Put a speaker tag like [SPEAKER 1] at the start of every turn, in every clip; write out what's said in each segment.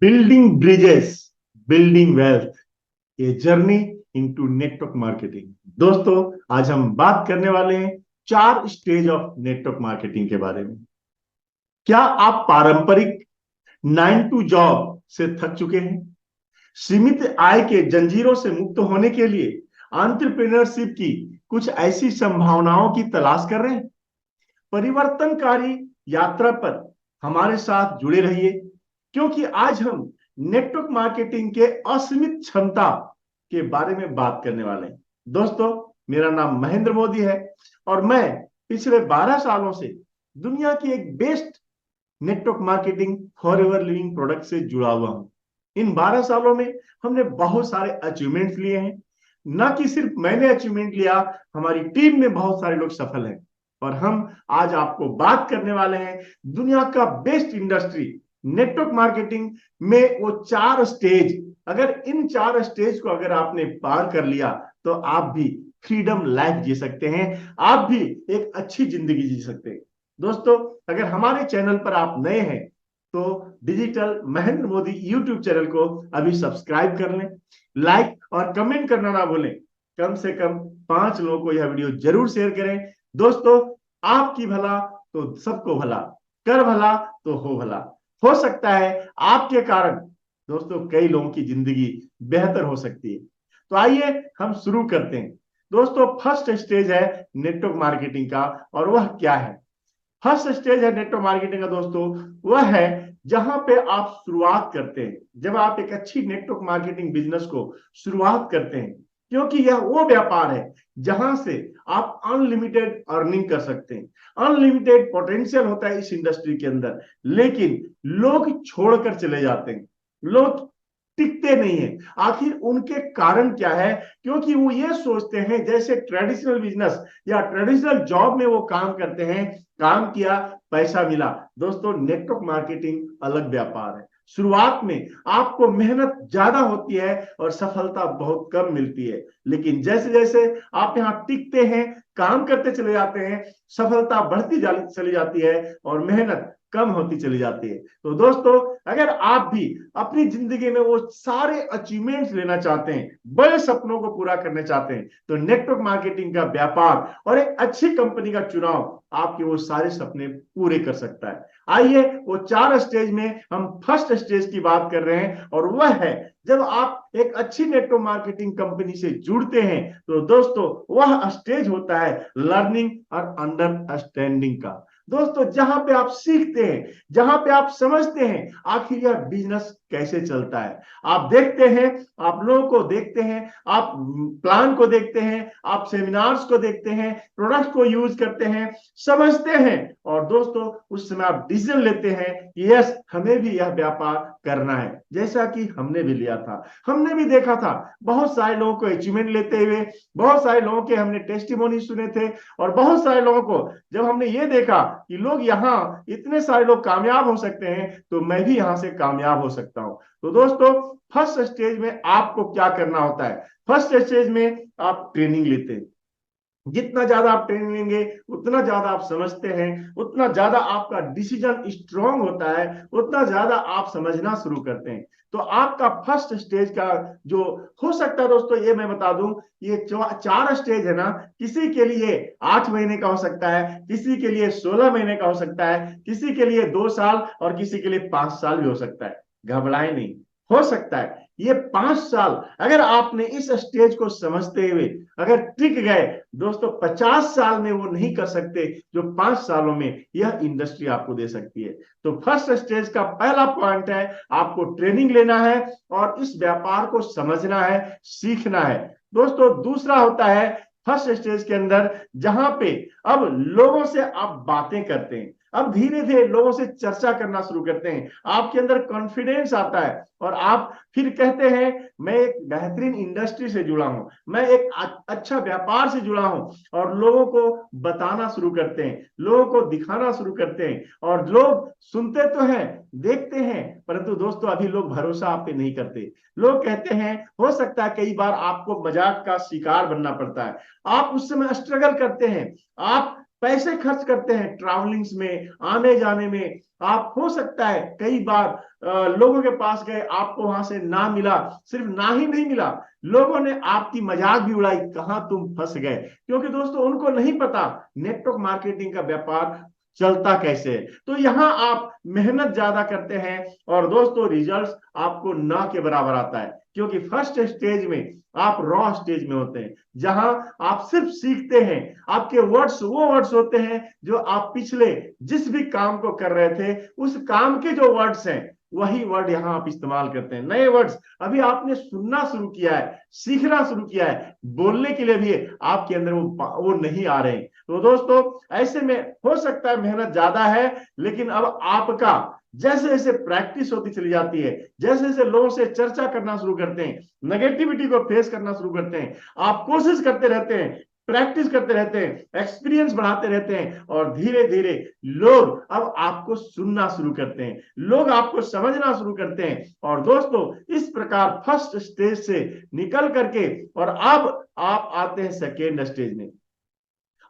[SPEAKER 1] Building bridges, building wealth, a journey into network marketing. दोस्तों, आज हम बात करने वाले हैं 4 स्टेज ऑफ नेटवर्क मार्केटिंग के बारे में। क्या आप पारंपरिक 9 to जॉब से थक चुके हैं? सीमित आय के जंजीरों से मुक्त होने के लिए एंटरप्रेन्योरशिप की कुछ ऐसी संभावनाओं की तलाश कर रहे हैं? परिवर्तनकारी यात्रा पर हमारे साथ जुड़े रहिए, क्योंकि आज हम नेटवर्क मार्केटिंग के असीमित क्षमता के बारे में बात करने वाले हैं। दोस्तों, मेरा नाम महेंद्र मोदी है और मैं पिछले 12 सालों से दुनिया की एक best network marketing for ever living product से जुड़ा हुआ हूं। इन 12 सालों में हमने बहुत सारे अचीवमेंट्स लिए हैं। न कि सिर्फ मैंने अचीवमेंट लिया, हमारी टीम में बहुत सारे लोग सफल हैं। और हम आज आपको बात करने वाले हैं दुनिया का बेस्ट इंडस्ट्री नेटवर्क मार्केटिंग में वो 4 स्टेज। अगर इन 4 स्टेज को अगर आपने पार कर लिया तो आप भी फ्रीडम लाइफ जी सकते हैं, आप भी एक अच्छी जिंदगी जी सकते हैं। दोस्तों, अगर हमारे चैनल पर आप नए हैं तो digital Mahendra Modi YouTube channel को अभी सब्सक्राइब कर लें, लाइक और कमेंट करना ना भूलें। कम से कम 5 लोगों को यह वीडियो जरूर शेयर करें। दोस्तों, आपकी भला तो सबको भला, कर भला तो हो भला। हो सकता है आपके कारण दोस्तों कई लोगों की जिंदगी बेहतर हो सकती है। तो आइए हम शुरू करते हैं। दोस्तों, फर्स्ट स्टेज है नेटवर्क मार्केटिंग का, और वह क्या है? फर्स्ट स्टेज है नेटवर्क मार्केटिंग का दोस्तों, वह है जहां पे आप शुरुआत करते हैं। जब आप एक अच्छी नेटवर्क मार्केटिंग बिजनेस को शुरुआत करते हैं, क्योंकि यह वो व्यापार है जहां से आप अनलिमिटेड अर्निंग कर सकते हैं। अनलिमिटेड पोटेंशियल होता है इस इंडस्ट्री के अंदर, लेकिन लोग छोड़कर चले जाते हैं, लोग टिकते नहीं है। आखिर उनके कारण क्या है? क्योंकि वो ये सोचते हैं जैसे ट्रेडिशनल बिजनेस या ट्रेडिशनल जॉब में वो काम करते हैं, काम किया पैसा मिला। दोस्तों, नेटवर्क मार्केटिंग अलग व्यापार है। शुरुआत में आपको मेहनत ज्यादा होती है और सफलता बहुत कम मिलती है, लेकिन जैसे जैसे आप यहाँ टिकते हैं, काम करते चले जाते हैं, सफलता बढ़ती चली जाती है और मेहनत कम होती चली जाती है। तो दोस्तों, अगर आप भी अपनी जिंदगी में वो सारे अचीवमेंट्स लेना चाहते हैं, बड़े सपनों को पूरा करना चाहते हैं, तो नेटवर्क मार्केटिंग का व्यापार और एक अच्छी कंपनी का चुनाव आपके वो सारे सपने पूरे कर सकता है। आइए वो 4 स्टेज में हम फर्स्ट स्टेज की बात कर रहे हैं, और वह है जब आप एक अच्छी नेटवर्क मार्केटिंग कंपनी से जुड़ते हैं। तो दोस्तों, वह स्टेज होता है लर्निंग और अंडरस्टैंडिंग का। दोस्तों, जहां पे आप सीखते हैं, जहां पे आप समझते हैं आखिर यह बिजनेस कैसे चलता है। आप देखते हैं, आप लोगों को देखते हैं, आप प्लान को देखते हैं, आप सेमिनार्स को देखते हैं, प्रोडक्ट को यूज करते हैं, समझते हैं, और दोस्तों उस समय आप डिसीजन लेते हैं कि यस, हमें भी यह व्यापार करना है, जैसा कि हमने भी लिया था। हमने भी देखा था बहुत सारे लोगों को अचीवमेंट लेते हुए, बहुत सारे लोगों के हमने टेस्टिमोनी सुने थे, और बहुत सारे लोगों को जब हमने ये देखा कि लोग यहाँ इतने सारे लोग कामयाब हो सकते हैं, तो मैं भी यहां से कामयाब हो सकता हूं। तो दोस्तों, फर्स्ट स्टेज में आपको क्या करना होता है? फर्स्ट स्टेज में आप ट्रेनिंग लेते हैं। जितना ज्यादा आप ट्रेनिंग लेंगे, उतना ज्यादा आप समझते हैं, उतना ज्यादा आपका डिसीजन स्ट्रांग होता है, उतना ज्यादा आप समझना शुरू करते हैं। तो आपका फर्स्ट स्टेज का जो हो सकता है दोस्तों, ये मैं बता दूं, ये 4 स्टेज है ना, किसी के लिए 8 महीने का हो सकता है, किसी के लिए 16 महीने का हो सकता है, किसी के लिए 2 साल और किसी के लिए 5 साल भी हो सकता है। घबराए नहीं, हो सकता है ये 5 साल अगर आपने इस स्टेज को समझते हुए अगर टिक गए, दोस्तों 50 साल में वो नहीं कर सकते जो 5 सालों में यह इंडस्ट्री आपको दे सकती है। तो फर्स्ट स्टेज का पहला पॉइंट है, आपको ट्रेनिंग लेना है और इस व्यापार को समझना है, सीखना है। दोस्तों, दूसरा होता है फर्स्ट स्टेज के अंदर जहां पे अब लोगों से आप बातें करते हैं, अब धीरे धीरे लोगों से चर्चा करना शुरू करते हैं, आपके अंदर कॉन्फिडेंस आता है और आप फिर कहते हैं मैं एक बेहतरीन इंडस्ट्री से जुड़ा हूं, मैं एक अच्छा व्यापार से जुड़ा हूं, और लोगों को बताना शुरू करते हैं, लोगों को दिखाना शुरू करते हैं, और लोग सुनते तो हैं, देखते हैं, परंतु दोस्तों अभी लोग भरोसा आप पे नहीं करते। लोग कहते हैं, हो सकता है कई बार आपको मजाक का शिकार बनना पड़ता है, आप उस समय स्ट्रगल करते हैं, आप पैसे खर्च करते हैं ट्रैवलिंग्स में, आने जाने में। आप हो सकता है कई बार लोगों के पास गए, आपको वहां से ना मिला, सिर्फ ना ही नहीं मिला, लोगों ने आपकी मजाक भी उड़ाई, कहां तुम फंस गए। क्योंकि दोस्तों उनको नहीं पता नेटवर्क मार्केटिंग का व्यापार चलता कैसे है। तो यहाँ आप मेहनत ज्यादा करते हैं और दोस्तों रिजल्ट्स आपको ना के बराबर आता है, क्योंकि फर्स्ट स्टेज में आप रॉ स्टेज में होते हैं, जहां आप सिर्फ सीखते हैं। आपके वर्ड्स वो वर्ड्स होते हैं जो आप पिछले जिस भी काम को कर रहे थे, उस काम के जो वर्ड्स हैं वही वर्ड यहाँ आप इस्तेमाल करते हैं। नए वर्ड्स अभी आपने सुनना शुरू किया है, सीखना शुरू किया है, बोलने के लिए भी आपके अंदर वो नहीं आ रहे हैं। तो दोस्तों ऐसे में हो सकता है मेहनत ज्यादा है, लेकिन अब आपका जैसे जैसे प्रैक्टिस होती चली जाती है, जैसे जैसे लोगों से चर्चा करना शुरू करते हैं, नेगेटिविटी को फेस करना शुरू करते हैं, आप कोशिश करते रहते हैं, प्रैक्टिस करते रहते हैं, एक्सपीरियंस बढ़ाते रहते हैं, और धीरे धीरे लोग अब आपको सुनना शुरू करते हैं, लोग आपको समझना शुरू करते हैं। और दोस्तों इस प्रकार फर्स्ट स्टेज से निकल करके और अब आप आते हैं सेकेंड स्टेज में।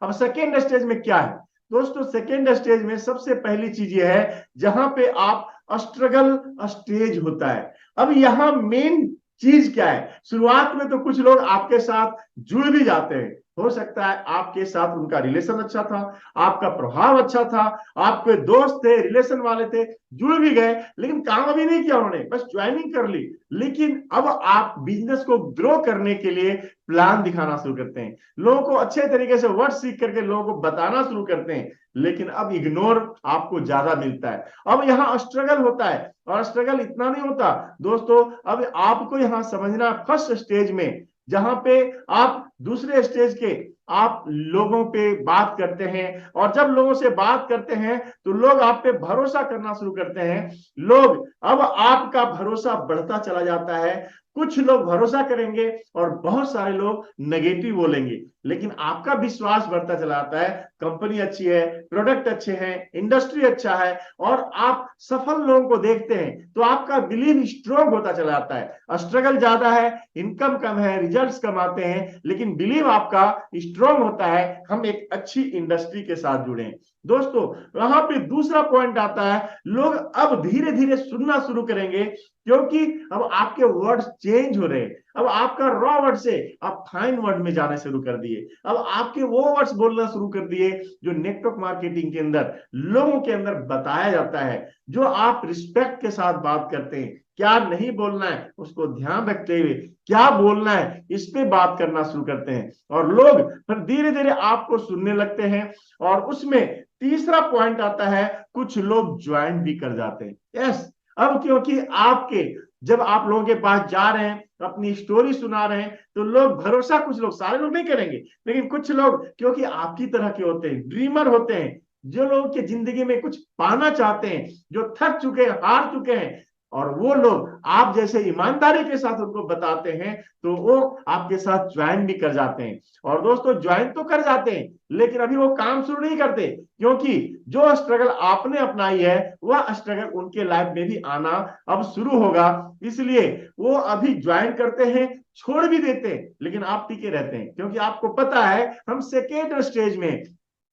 [SPEAKER 1] अब सेकेंड स्टेज में क्या है दोस्तों? सेकेंड स्टेज में सबसे पहली चीज ये है जहां पे आप स्ट्रगल स्टेज होता है। अब यहां मेन चीज क्या है? शुरुआत में तो कुछ लोग आपके साथ जुड़ भी जाते हैं, हो सकता है आपके साथ उनका रिलेशन अच्छा था, आपका प्रभाव अच्छा था, आपके दोस्त थे, रिलेशन वाले थे, जुड़ भी गए, लेकिन काम अभी नहीं किया उन्होंने, बस ज्वाइनिंग कर ली। लेकिन अब आप बिजनेस को ग्रो करने के लिए प्लान दिखाना शुरू करते हैं, लोगों को अच्छे तरीके से वर्ड सीख करके लोगों को बताना शुरू करते हैं, लेकिन अब इग्नोर आपको ज्यादा मिलता है। अब यहाँ स्ट्रगल होता है, और स्ट्रगल इतना नहीं होता दोस्तों, अब आपको यहाँ समझना फर्स्ट स्टेज में जहां पे आप दूसरे स्टेज के आप लोगों पे बात करते हैं, और जब लोगों से बात करते हैं तो लोग आप पे भरोसा करना शुरू करते हैं, लोग अब आपका भरोसा बढ़ता चला जाता है। कुछ लोग भरोसा करेंगे और बहुत सारे लोग नेगेटिव बोलेंगे, लेकिन आपका विश्वास बढ़ता चला जाता है, कंपनी अच्छी है, प्रोडक्ट अच्छे हैं, इंडस्ट्री अच्छा है, और आप सफल लोगों को देखते हैं तो आपका बिलीव स्ट्रोंग होता चला जाता है। स्ट्रगल ज्यादा है, इनकम कम है, रिजल्ट्स कम आते हैं, लेकिन बिलीव आपका स्ट्रोंग होता है, हम एक अच्छी इंडस्ट्री के साथ जुड़े। दोस्तों वहां पे दूसरा पॉइंट आता है, लोग अब धीरे धीरे सुनना शुरू करेंगे, क्योंकि अब आपके वर्ड्स चेंज हो रहे हैं। अब आपका रॉ वर्ड से आप फाइन वर्ड में जाने शुरू कर दिए, अब आपके वो वर्ड्स बोलना शुरू कर दिए जो नेटवर्क मार्केटिंग के अंदर लोगों के अंदर बताया जाता है, जो आप रिस्पेक्ट के साथ बात करते हैं, क्या नहीं बोलना है उसको ध्यान रखते हुए क्या बोलना है इस पे बात करना शुरू करते हैं, और लोग फिर धीरे धीरे आपको सुनने लगते हैं। और उसमें तीसरा पॉइंट आता है, कुछ लोग ज्वाइन भी कर जाते हैं। यस, अब क्योंकि आपके जब आप लोगों के पास जा रहे हैं, अपनी स्टोरी सुना रहे हैं, तो लोग भरोसा, कुछ लोग, सारे लोग नहीं करेंगे, लेकिन कुछ लोग क्योंकि आपकी तरह के होते हैं, ड्रीमर होते हैं, जो लोगों की जिंदगी में कुछ पाना चाहते हैं, जो थक चुके हैं, हार चुके हैं, और वो लोग आप जैसे ईमानदारी के साथ उनको बताते हैं, तो वो आपके साथ ज्वाइन भी कर जाते हैं। और दोस्तों ज्वाइन तो कर जाते हैं, लेकिन अभी वो काम शुरू नहीं करते, क्योंकि जो स्ट्रगल आपने अपनाई है वह स्ट्रगल उनके लाइफ में भी आना अब शुरू होगा, इसलिए वो अभी ज्वाइन करते हैं, छोड़ भी देते हैं, लेकिन आप टिके रहते हैं, क्योंकि आपको पता है हम सेकेंड स्टेज में,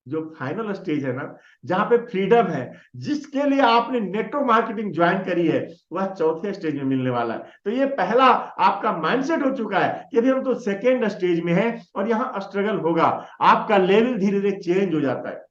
[SPEAKER 1] जो फाइनल स्टेज है ना, जहां पे फ्रीडम है, जिसके लिए आपने नेटवर्क मार्केटिंग ज्वाइन करी है, वह चौथे स्टेज में मिलने वाला है। तो ये पहला आपका माइंडसेट हो चुका है कि अभी हम तो सेकेंड स्टेज में हैं और यहाँ स्ट्रगल होगा, आपका लेवल धीरे धीरे चेंज हो जाता है।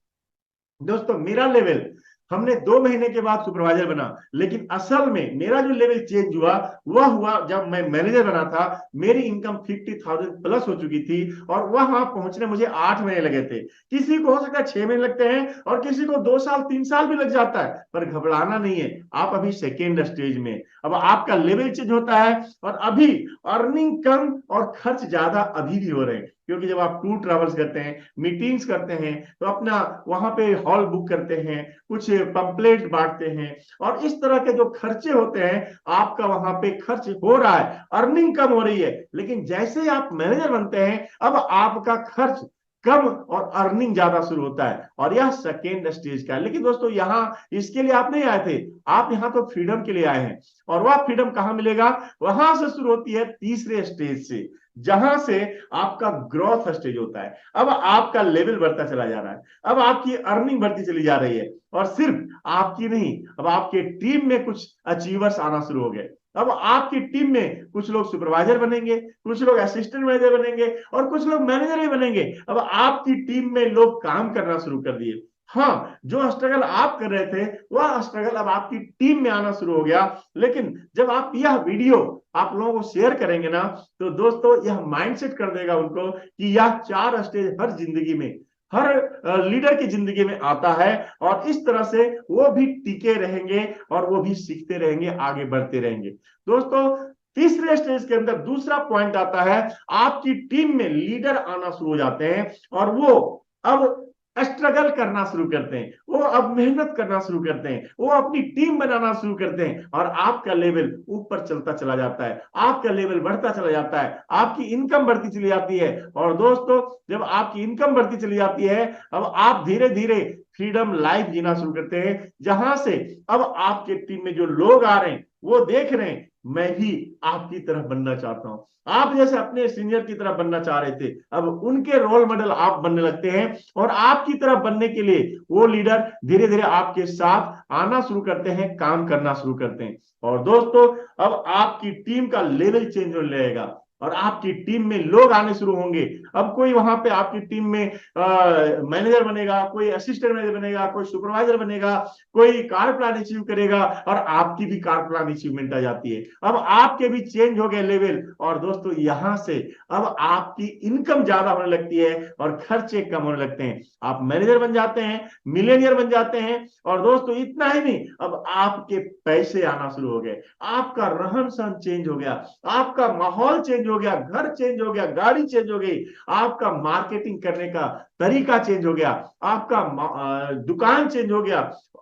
[SPEAKER 1] दोस्तों मेरा लेवल, हमने 2 महीने के बाद सुपरवाइजर बना, लेकिन असल में मेरा जो लेवल चेंज हुआ वह हुआ जब मैं मैनेजर बना था। मेरी इनकम 50,000 प्लस हो चुकी थी, और वहां पहुंचने मुझे 8 महीने लगे थे। किसी को हो सकता है 6 महीने लगते हैं, और किसी को 2 साल 3 साल भी लग जाता है, पर घबराना नहीं है, आप अभी सेकेंड स्टेज में, अब आपका लेवल चेंज होता है, और अभी अर्निंग कम और खर्च ज्यादा अभी भी हो रहे हैं, क्योंकि जब आप टूर ट्रैवल्स करते हैं, मीटिंग्स करते हैं, तो अपना वहां पे हॉल बुक करते हैं, कुछ पंपलेट बांटते हैं, और इस तरह के जो खर्चे होते हैं, आपका वहां पे खर्च हो रहा है, अर्निंग कम हो रही है, लेकिन जैसे ही आप मैनेजर बनते हैं, अब आपका खर्च कम और अर्निंग ज्यादा शुरू होता है, और यह सेकेंड स्टेज का है। लेकिन दोस्तों यहाँ इसके लिए आप नहीं आए थे, आप यहाँ तो फ्रीडम के लिए आए हैं। और वह फ्रीडम कहाँ मिलेगा? वहां से शुरू होती है तीसरे स्टेज से, जहां से आपका ग्रोथ स्टेज होता है। अब आपका लेवल बढ़ता चला जा रहा है, अब आपकी अर्निंग बढ़ती चली जा रही है, और सिर्फ आपकी नहीं, अब आपके टीम में कुछ अचीवर्स आना शुरू हो गए। अब आपकी टीम में कुछ लोग सुपरवाइजर बनेंगे, कुछ लोग असिस्टेंट मैनेजर बनेंगे, और कुछ लोग मैनेजर ही बनेंगे। अब आपकी टीम में लोग काम करना शुरू कर दिए। हाँ, जो स्ट्रगल आप कर रहे थे वह स्ट्रगल अब आपकी टीम में आना शुरू हो गया। लेकिन जब आप यह वीडियो आप लोगों को शेयर करेंगे ना, तो दोस्तों यह माइंडसेट कर देगा उनको कि यह चार स्टेज हर जिंदगी में, हर लीडर की जिंदगी में आता है, और इस तरह से वो भी टिके रहेंगे और वो भी सीखते रहेंगे, आगे बढ़ते रहेंगे। दोस्तों तीसरे स्टेज के अंदर दूसरा पॉइंट आता है, आपकी टीम में लीडर आना शुरू हो जाते हैं, और वो अब स्ट्रगल करना शुरू करते हैं, वो अब मेहनत करना शुरू करते हैं, वो अपनी टीम बनाना शुरू करते हैं, और आपका लेवल ऊपर चलता चला जाता है, आपका लेवल बढ़ता चला जाता है, आपकी इनकम बढ़ती चली जाती है। और दोस्तों जब आपकी इनकम बढ़ती चली जाती है, अब आप धीरे धीरे फ्रीडम लाइफ जीना शुरू करते हैं, जहां से अब आपके टीम में जो लोग आ रहे हैं वो देख रहे हैं, मैं भी आपकी तरह बनना चाहता हूं। आप जैसे अपने सीनियर की तरह बनना चाह रहे थे, अब उनके रोल मॉडल आप बनने लगते हैं, और आपकी तरह बनने के लिए वो लीडर धीरे धीरे आपके साथ आना शुरू करते हैं, काम करना शुरू करते हैं। और दोस्तों अब आपकी टीम का लेवल चेंज होने लगेगा, और आपकी टीम में लोग आने शुरू होंगे। अब कोई वहां पे आपकी टीम में मैनेजर बनेगा, कोई असिस्टेंट मैनेजर बनेगा, कोई सुपरवाइजर बनेगा, कोई कार प्लान अचीव करेगा, और आपकी भी कार प्लान अचीवमेंट आ जाती है। अब आपके भी चेंज हो गए लेवल, और दोस्तों यहां से अब आपकी इनकम ज्यादा होने लगती है और खर्चे कम होने लगते हैं। आप मैनेजर बन जाते हैं, मिलियनियर बन जाते हैं, और दोस्तों इतना ही नहीं, अब आपके पैसे आना शुरू हो गए, आपका रहन सहन चेंज हो गया, आपका माहौल चेंज हो गया, घर चेंज हो गया, गाड़ी चेंज हो गई, आपका मार्केटिंग करने का तरीका चेंज हो गया, आपका दुकान चेंज हो गया,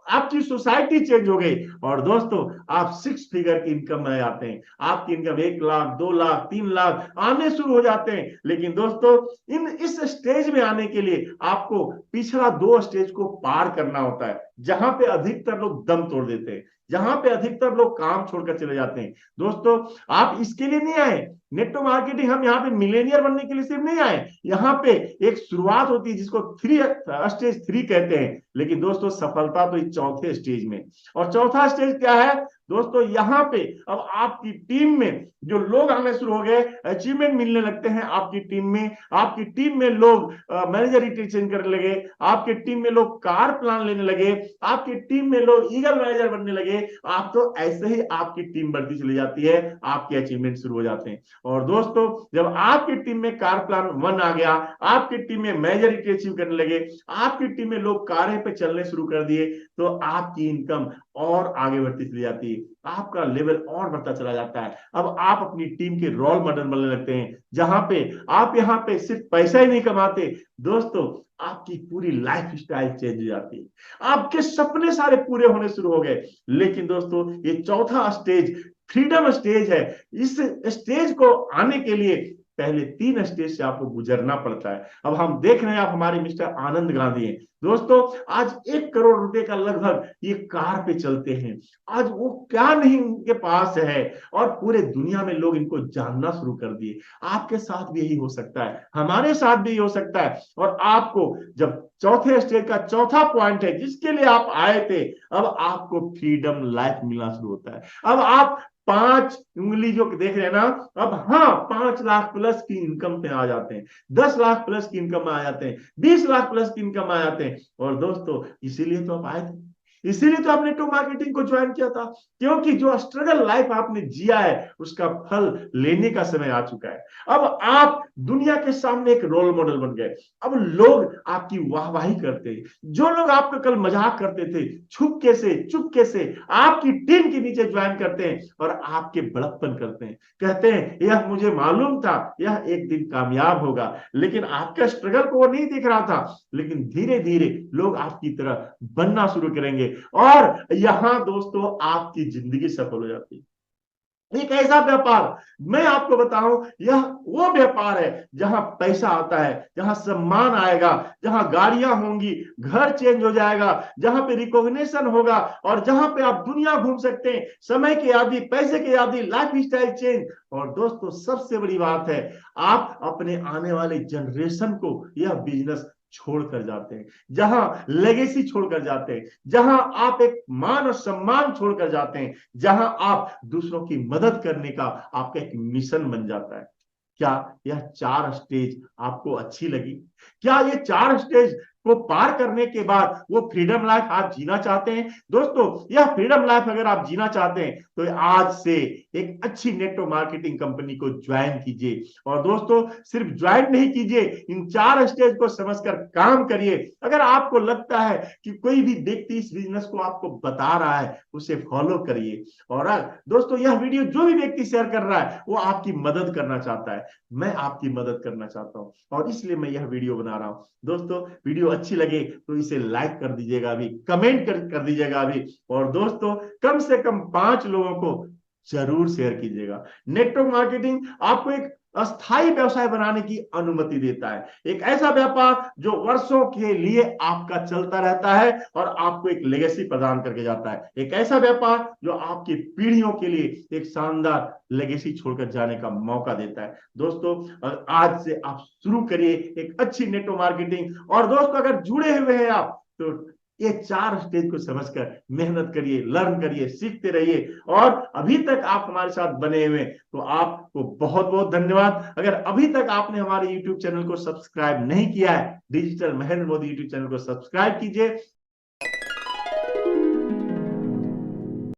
[SPEAKER 1] आपकी सोसाइटी चेंज हो गई, और दोस्तों आप 6 फिगर की इनकम में आते हैं। आपकी इनकम 1 लाख, 2 लाख, 3 लाख आने शुरू हो जाते हैं। लेकिन दोस्तों इस स्टेज में आने के लिए आपको पिछला 2 स्टेज को पार करना होता है, जहां पे अधिकतर लोग दम तोड़ देते हैं, जहां पे अधिकतर लोग काम छोड़कर चले जाते हैं। दोस्तों आप इसके लिए नहीं आए नेटवर्क मार्केटिंग, हम यहाँ पे मिलेनियर बनने के लिए सिर्फ नहीं आए। यहाँ पे एक शुरुआत होती है जिसको स्टेज 3 कहते हैं। लेकिन दोस्तों सफलता तो इस चौथे स्टेज में, और चौथा स्टेज क्या है दोस्तों? यहाँ पे अब आपकी टीम में जो लोग आने शुरू हो गए, अचीवमेंट मिलने लगते हैं आपकी टीम में, आपकी टीम में लोग मैनेजर रिटेंशन करने लगे, आपकी टीम में लोग कार प्लान लेने लगे, आपकी टीम में लोग ईगल मैनेजर बनने लगे। आप तो ऐसे ही आपकी टीम बढ़ती चली जाती है, आपके अचीवमेंट शुरू हो जाते हैं। और दोस्तों जब आपकी टीम में कार प्लान 1 आ गया, आपकी टीम में मेजॉरिटी अचीव करने लगे, आपकी टीम में लोग कारें पे चलने शुरू कर दिए, तो आपकी इनकम और आगे बढ़ती चली जाती है, आपका लेवल और बढ़ता चला जाता है। अब आप अपनी टीम के रोल मॉडल बनने लगते हैं, जहां पे आप यहाँ पे सिर्फ पैसा ही नहीं कमाते दोस्तों, आपकी पूरी लाइफ स्टाइल चेंज हो जाती है, आपके सपने सारे पूरे होने शुरू हो गए। लेकिन दोस्तों ये चौथा स्टेज फ्रीडम स्टेज है। इस स्टेज को आने के लिए पहले 3 स्टेज से आपको गुजरना पड़ता है। अब हम देख रहे हैं, आप हमारे मिस्टर आनंद गांधी हैं दोस्तों, आज 1 करोड़ रुपए का लगभग ये कार पे चलते हैं। आज वो क्या नहीं उनके पास है, और पूरे दुनिया में लोग इनको जानना शुरू कर दिए। आपके साथ भी यही हो सकता है, हमारे साथ भी यही हो सकता है। और आपको जब चौथे स्टेज का चौथा पॉइंट है जिसके लिए आप आए थे, अब आपको फ्रीडम लाइफ मिलना शुरू होता है। अब आप 5 उंगली जो देख रहे हैं ना, अब हाँ 5 लाख प्लस की इनकम पे आ जाते हैं, 10 लाख प्लस की इनकम में आ जाते हैं, 20 लाख प्लस की इनकम में आ जाते हैं। और दोस्तों इसीलिए तो आप आए थे, इसीलिए तो आपने नेटवर्क मार्केटिंग को ज्वाइन किया था, क्योंकि जो स्ट्रगल लाइफ आपने जिया है उसका फल लेने का समय आ चुका है। अब आप दुनिया के सामने एक रोल मॉडल बन गए। अब लोग आपकी वाहवाही करते हैं, जो लोग आपका कल मजाक करते थे छुपके से चुपके से आपकी टीम के नीचे ज्वाइन करते हैं और आपके बड़प्पन करते हैं, कहते हैं यह मुझे मालूम था यह एक दिन कामयाब होगा। लेकिन आपका स्ट्रगल को वो नहीं दिख रहा था। लेकिन धीरे धीरे लोग आपकी तरह बनना शुरू करेंगे, और यहां दोस्तों आपकी जिंदगी सफल हो जाती है। एक ऐसा व्यापार, मैं आपको बताऊं, यह वो व्यापार है जहां पैसा आता है, जहां सम्मान आएगा, जहां गाड़ियां होंगी, घर चेंज हो जाएगा, जहां पे रिकॉग्निशन होगा, और जहां पे आप दुनिया घूम सकते हैं, समय के आदि, पैसे के आदि, लाइफ स्टाइल चेंज। और दोस्तों सबसे बड़ी बात है, आप अपने आने वाले जनरेशन को यह बिजनेस छोड़कर जाते हैं, जहां लेगेसी छोड़कर जाते हैं, जहां आप एक मान और सम्मान छोड़कर जाते हैं, जहां आप दूसरों की मदद करने का आपका एक मिशन बन जाता है। क्या यह 4 स्टेज आपको अच्छी लगी? क्या ये 4 स्टेज को पार करने के बाद वो फ्रीडम लाइफ आप जीना चाहते हैं? दोस्तों, यह फ्रीडम लाइफ अगर आप जीना चाहते हैं तो आज से एक अच्छी नेटवर्क मार्केटिंग कंपनी को ज्वाइन कीजिए। और दोस्तों, सिर्फ ज्वाइन नहीं कीजिए, इन 4 स्टेज को समझकर काम करिए। अगर आपको लगता है कि कोई भी व्यक्ति इस बिजनेस को आपको बता रहा है, उसे फॉलो करिए। और दोस्तों, यह वीडियो जो भी व्यक्ति शेयर कर रहा है वो आपकी मदद करना चाहता है, मैं आपकी मदद करना चाहता हूं, और इसलिए मैं यह वीडियो बना रहा हूं। दोस्तों, वीडियो अच्छी लगे तो इसे लाइक कर दीजिएगा अभी, कमेंट कर दीजिएगा अभी, और दोस्तों कम से कम 5 लोगों को जरूर शेयर कीजिएगा। नेटवर्क मार्केटिंग आपको एक अस्थाई व्यवसाय बनाने की अनुमति देता है, एक ऐसा व्यापार जो वर्षों के लिए आपका चलता रहता है और आपको एक लेगेसी प्रदान करके जाता है, एक ऐसा व्यापार जो आपकी पीढ़ियों के लिए एक शानदार लेगेसी छोड़कर जाने का मौका देता है। दोस्तों, आज से आप शुरू करिए एक अच्छी नेटवर्क मार्केटिंग। और दोस्तों, अगर जुड़े हुए हैं आप तो ये 4 स्टेज को समझकर मेहनत करिए, लर्न करिए, सीखते रहिए। और अभी तक आप हमारे साथ बने हुए तो आपको बहुत बहुत धन्यवाद। अगर अभी तक आपने हमारे YouTube चैनल को सब्सक्राइब नहीं किया है, digital Mahendra Modi YouTube channel को सब्सक्राइब कीजिए।